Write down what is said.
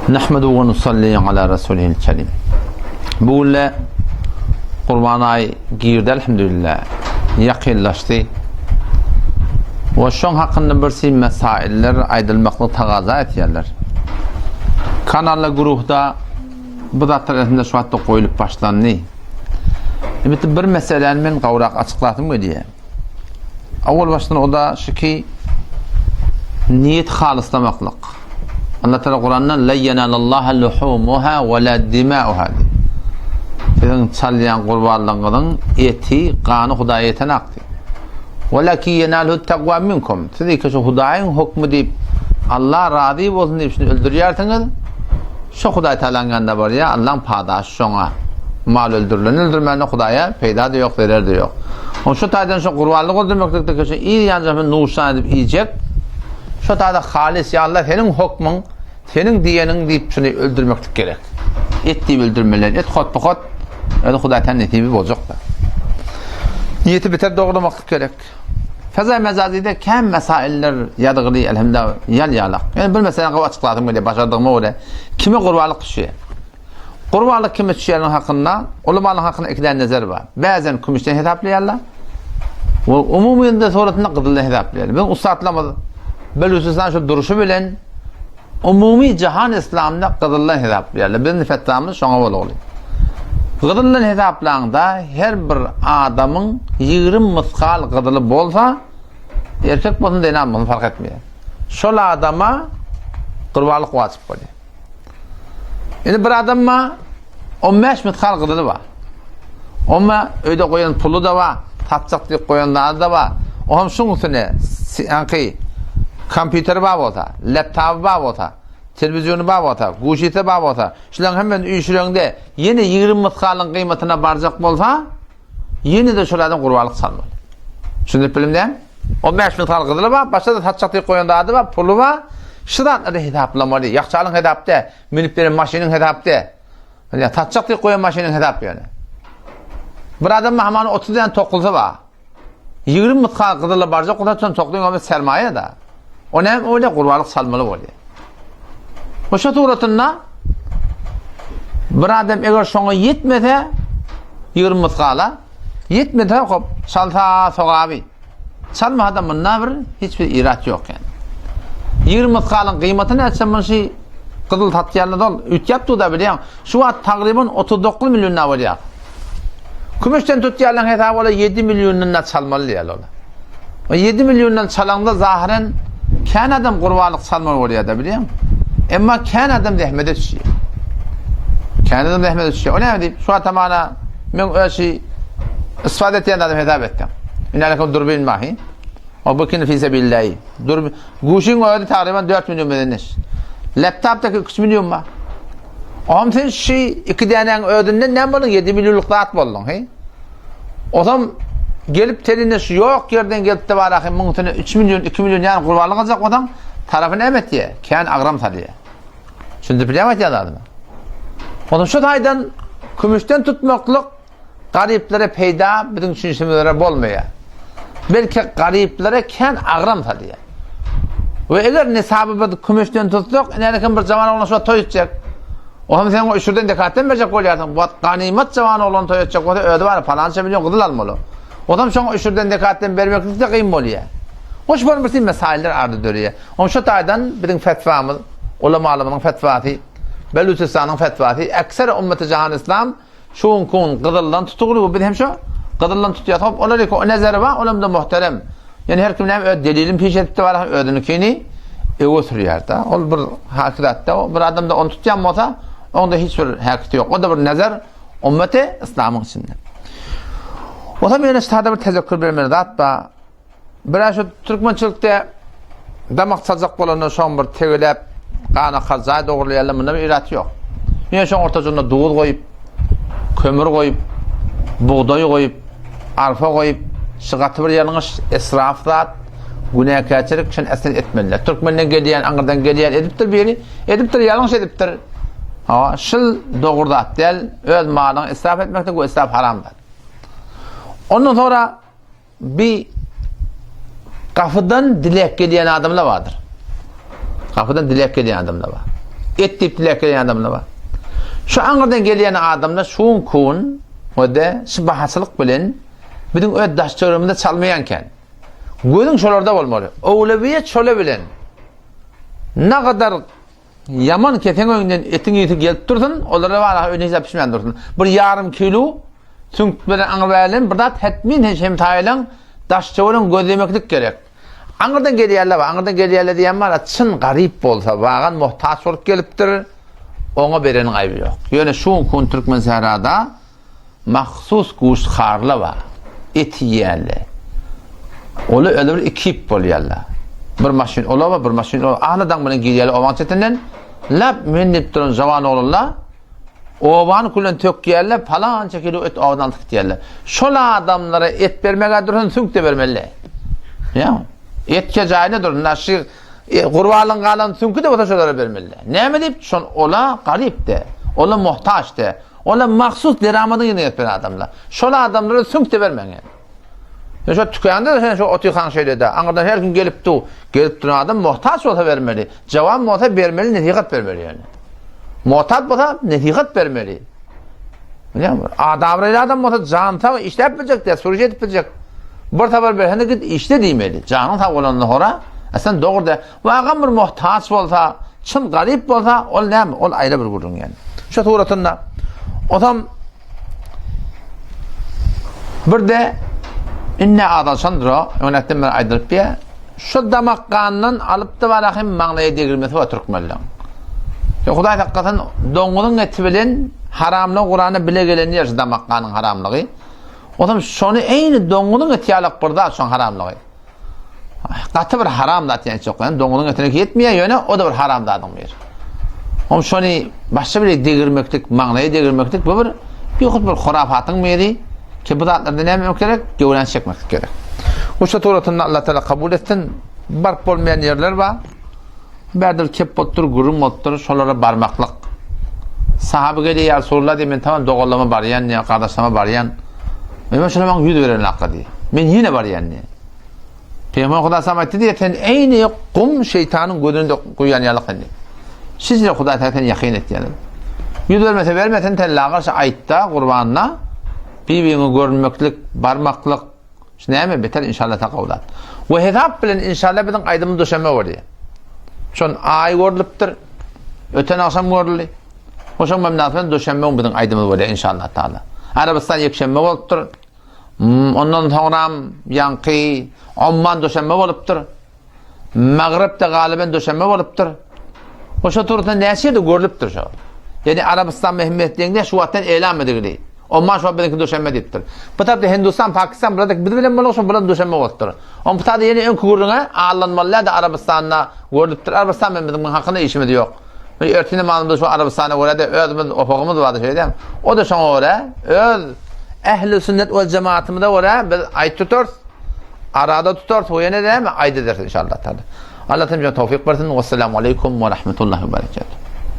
Nahmedu ve nusalli ala Resulihil kerim. Buğulle Kurban ayı girdi elhamdülillah. Yakınlaştı. Ve şun hakkında birsi mesailler aydılmaklı taqaza etýärler. Kanalla guruhda bu da tarafında şu hatta koyulup başlandı. Bir meselenin men gawrak açıkladım diye. Awal baştan o da şu ki niyet halislamaklık. Allah Teala Kur'an'dan la yenalallaha luhumuha ve la dima'uha. Sizin çalyan kurbanlığının eti, kanı Hudaya yetenaktı. Velaki yenaluhu taqwa minkum. Siz ki şu Hudaya'nın hukmu deyip Allah razı olsun deyip şimdi öldürüyorsunuz. Şu Hudaya Teala'nın var ya Allah'ın padaşı şuna mal öldürülmenin Hudaya peyda da yok, verer de yok. O şu taydan şu kurbanlık öldürmekte ki iyi yancı nuşan edip yiyecek. Şu tayda halis ya Allah senin hukmun, senin diyenin deyip şunu öldürmeklik gerek. Et deyip öldürmeler, et hot bu hot. Öyle Hudaya'nın netibi bozuk da. Niyeti biter doğrulamaklık gerek. Feza mezazide kem mesailler yadığılı elhamdülillah yalak. Yani bir meselenin açıkladım öyle, başardığımı öyle. Kime kurbanlık düşüyor? Kurbanlık kime düşüyorun hakkında? Ulumanın hakkında iki tane nezer var. Bazen kümüşten hesaplayarlar. Umumiyinde sonrasında kızıldan hesaplayarlar. Ben ustatlamadım. Belüsüzden şu duruşu bilen umumi cihan İslam'da kızıldan hesaplayarlar. Bizim fetvamız şuna oluyor. Gıdılın hesaplarında her bir adamın 20 mıskal gıdılı bolsa erkek bolsun denem bunu fark etmiyor. Şol adama kurbanlık vacip oluyor. Yani bir adamma 15 mıskal gıdılı var. Ama öyle koyan pulu da var, tatçak diye koyanlar da var. O hem şunun üstüne kompüteri var olsa, laptopu var olsa, televizyonu var olsa, guşiti var olsa, şulan hemen uyuşurunda yine 20 mıskalın kıymetine baracak olsa, yine de şuradan kurbanlık salmalı. Şimdi bilimden 15 mıskal gıdılı var, başta da tatçak diye koyan da adı var, pulu var, şuradan hedaplamalı. Yakçalın hedapte, miniplerin maşinin hedapte. Yani tatçak diye koyan maşinin hedap yani. Bir adam hemen 30 tane tokulsa var. 20 mıskal gıdılı baracak olsa sonra tokluğun ama sermaye da. O ne öyle kurbanlık salmalı oluyor. Bu şu tuğratında bir adam eğer şuna yetmese 20 mıskala yetmese hop salsa soğabi. Salma adamın ne bir hiçbir irat yok yani. 20 mıskalın kıymetini etsem şey kızıl tatyarlı dol üt yaptı da biliyorsun. Şu an takriben 39 milyonuna var ya. Kümüşten tutyarlığın hesabı ola 7 milyonundan çalmalı ya ola. O 7 milyonundan çalanda zahiren kan adam kurbanlık salmalı oluyor da biliyorsun. Ama kan adam dehmede düşüyor. Kan adam dehmede düşüyor. O ne diyeyim? Şu an tamamına ben öyle şey istifade eden adam hesap ettim. İnanakım durbin mahi. O bakın fisebillahi. Dur guşun öyle takriben 4 milyon bedenmiş. Laptop'taki 3 milyon var. Ama sen şey iki tane ödünden ne buldun? 7 milyonluk dağıt buldun. He? O zaman gelip teline şu yok yerden gelip de var akım muhtemelen 3 milyon 2 milyon yani kurbanlık alacak adam tarafını emet diye. Kendi agram sarıyor. Şimdi bilemet ya adamı. Onun şu taydan kümüşten tutmaklık gariplere peyda bütün düşüncemelere bolmaya. Belki gariplere kendi agram sarıyor. Ve eğer nesabı kümüşten tuttuk inerken bir zaman olan şu toy edecek. O hem sen o şuradan dekatten verecek olacaksın. Bu ganimet zamanı olan toy edecek. O da öde var falanca milyon kızıl almalı. O da şu şuradan dekatten vermek de kıyım oluyor. Hoş var mısın mesailer ardı dörüye. Onun şu taydan bizim fetvamız, ulemalarının fetvası, Belüçistan'ın fetvası, ekser ümmeti cihan İslam şun kun kızıldan tutuklu. Bir hem şu kızıldan tutuyor. Onları o nezeri var, onun da muhterem. Yani her kimden delilin peş etti var ödünükini oturuyor da. O bir hakikatte bir adam da onu tutuyan olsa onda hiçbir hakikati yok. O da bir nezer ümmeti İslam'ın içinde. O da bir işte bir tezekkür vermeli hatta biraz şu Türkmençilikte damak sazak bolanı son bir tevilep kana kazay doğrulayalım bir irat yok. Yani şu ortacında doğul koyup kömür koyup buğday koyup arpa koyup şıgatı bir yanlış israflat günahkarçılık için esir etmeliler. Türkmenden geliyen, Ankara'dan geliyen ediptir biri, ediptir yanlış ediptir. Ha, şıl doğrudat değil, öz malını israf etmekte bu israf haramdır. Ondan sonra bir kapıdan dilek gelen adamlar vardır. Kapıdan dilek gelen adamlar var. et diptilek gelen adamlar var. Şu anırdan gelen adamlar şuun kun o da sıbahatçılık bilen bizim öz daşçılığımızda çalmayanken gözün şolarda olmalı. Oğlabiyet şöyle bilen ne kadar yaman keten önünden etin eti gelip dursun, onlara var öne hesap pişmeyen dursun. Bir yarım kilo çünkü böyle anırbayalım, bir de tetmin hem taylan daşçılığın gözlemeklik gerek. Anırdan geliyorlar var, anırdan geliyorlar diyen var, çın garip olsa, bağın muhtaç olup geliptir, ona berenin ayıbı yok. Yani şu kun Türkmen Sehra'da mahsus kuş xarlı var, eti yiyenler. Ola öyle bir ekip oluyorlar. Bir maşin ola var, bir maşin ola. Ahlıdan bunu geliyorlar ovan çetinden, lap mühendip durun zaman olurlar, ovan kullan tök yerler, palanca kilo et ovadan tık diyorlar. Şola adamlara et vermeye durun, sünk de vermeli. Ya, etke cayına durun, naşı kurvalın kalan sünkü de şolara vermeli. Ne mi deyip, şon ola garip de, ola muhtaç de, ola mahsus deramadın yine et veren adamlar. Şola adamlara sünk de vermeyin. Şu tükanda da sen şu otuyan şeyde de, anırdan her gün gelip duran adam muhtaç olsa vermeli. Cevap muhtaç vermeli, netikat vermeli yani. Muhtaç olsa netikat vermeli. Adamrayla adam muhtaç, canı tabi işte yapmayacak diye, sorucu edip bilecek. Bir tabi bir hani git işte demeli. Canı tabi olanla hora, sen doğru de. Vagan bir muhtaç olsa, çın garip olsa, ol ne mi? Ol ayrı bir gurun yani. Şu tuğratında. O tam bir de inne adalsandro yönettim ben aydırıp ya şu damakkanın alıp da valahim mağnaya degirmesi var Türkmenler. Huday hakikaten dongunun eti bilen haramlı Kur'an'ı bile gelen yer damakkanın haramlığı. O zaman şunu aynı dongunun eti alıp burada son haramlığı. Katı bir haram da yani çok yani dongunun etine yetmiyor yöne o da bir haram da adam yer. Ama şunu başka bir degirmektik mağnaya degirmektik bu bir hurafatın mıydı? Ki bu dağıtlarda ne yapmak gerek? Gövren çekmek gerek. Bu şaturatını Allah Teala kabul etsin. Bark olmayan yerler var. Berdir kep ottur, gurum ottur, şolara barmaklık. Sahabe geliyor yer sorular diye ben tamam doğallama barayan, ya kardeşlama barayan. Ben şuna bana yüz veren hakka diye. Ben yine barayan diye. Peygamber Huda Samet'ti diye sen aynı kum şeytanın gözünde koyan yalık diye. Sizle Huda Teala'dan yakin et yani. Yüz vermesen tella karşı ayıtta kurbanına birbirini görünmeklik, barmaklık, ne mi biter inşallah takavlat. Ve hesap bilen inşallah bizim aydımız döşeme var diye. Şun ay görülüptür, öten akşam görülü. O şun memnatmen döşeme bizim aydımız var diye inşallah Teala. Arabistan yekşeme oluptur. Ondan sonra yankı, Omman döşeme oluptur. Mağrib'de galiben döşeme oluptur. O şu turda nesi de görülüptür şu. Yani Arabistan mehmetliğinde şu vatten eylem edildi. Omman şu bedeki döşeme deyiptir. Bu tarafta Hindistan, Pakistan buradaki bir bilen olsun burada döşeme oluptur. Bu tarafta yeni ön kuyruğuna ağlanmalılar da Arabistan'da görülüptür. Arabistan memleketin hakkında işimiz yok. Örtüne malımda şu Arabistan'a göre de özümüz, opağımız vardı şey değil mi? O da şuna göre öz ehl-i sünnet ve cemaatimize göre biz ay tutarız. Arada tutarız. O yine değil mi? Ayda dersin inşallah. Allah temizliğine tevfik versin. Vesselamu aleyküm ve rahmetullahi ve berekatuhu.